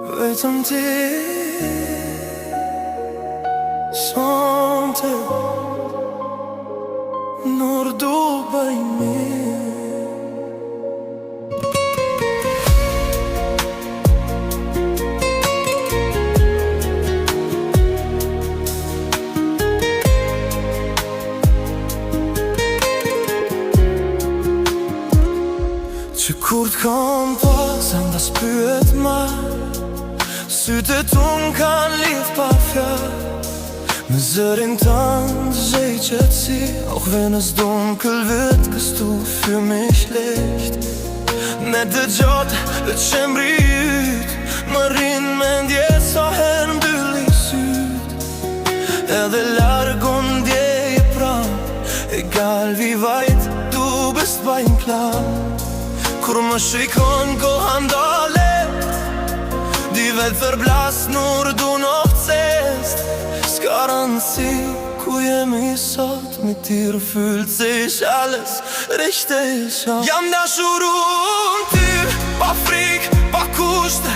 Vetëm ti sonte nur du bei mir. Që kur t'kam pas, enda s'pyet ma, sytë t'unë kanë lidh pa fjall. Me zërin tanë zhej qëtësi, auch wenn es dunkel këstu für mich schlecht. Ne dëgjot dhe qemri yt, më rinë mendje sa her mbylli syt. Edhe largun djeje pran, egal wie weit du bist bei ihm klar. Kur më shikon kohan dalet, die Welt verblasst, nur du noch zählst. Ska rëndësi ku jemi sot, mit dir fühlt sich alles richtig an. Jam dashur um ty, pa frik, pa kushte.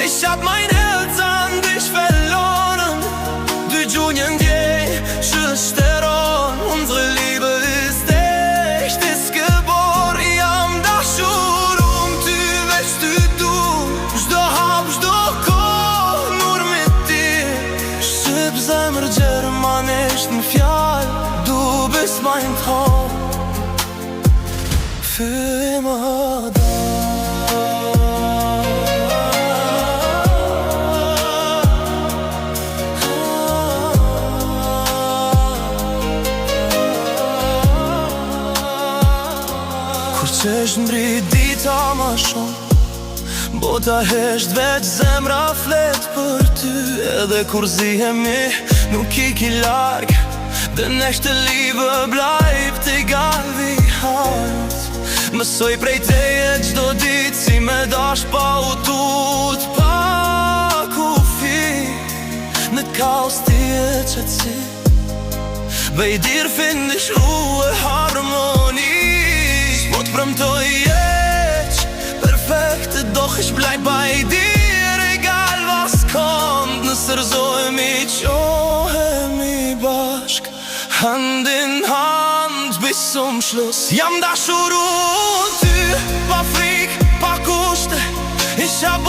Ich hab mein Herz an dich verloren. Du gjunjen djej, shështeron. Unsere Liebe ist echt, ist geboren. Jam dashur um ty, veç ty du. Çdo hap, çdo kohë, nur mit dir. Shqip zemër gjermanisht në fjall. Du bist mein Traum für immer da. Kur qesh ndrit dita ma shumë, bota hesht veç zemra flet për ty. Edhe kur zihemi nuk iki larg, den echte Liebe bleibt egal wie hart. Mësoj prej teje gjdo dit si me dash pa u tut, pa kufi. Në kaos ti e qëtësi, bei dir find ich Ruhe, Harmonie. S'po t'premtoj jeq perfekt, doch ich bleib bei dir, egal was kommt. Nësër zojmi qohemi bashk, hand in hand bis zum Schluss. Jam dashur um ty, pa frik, pa kushte. Ich hab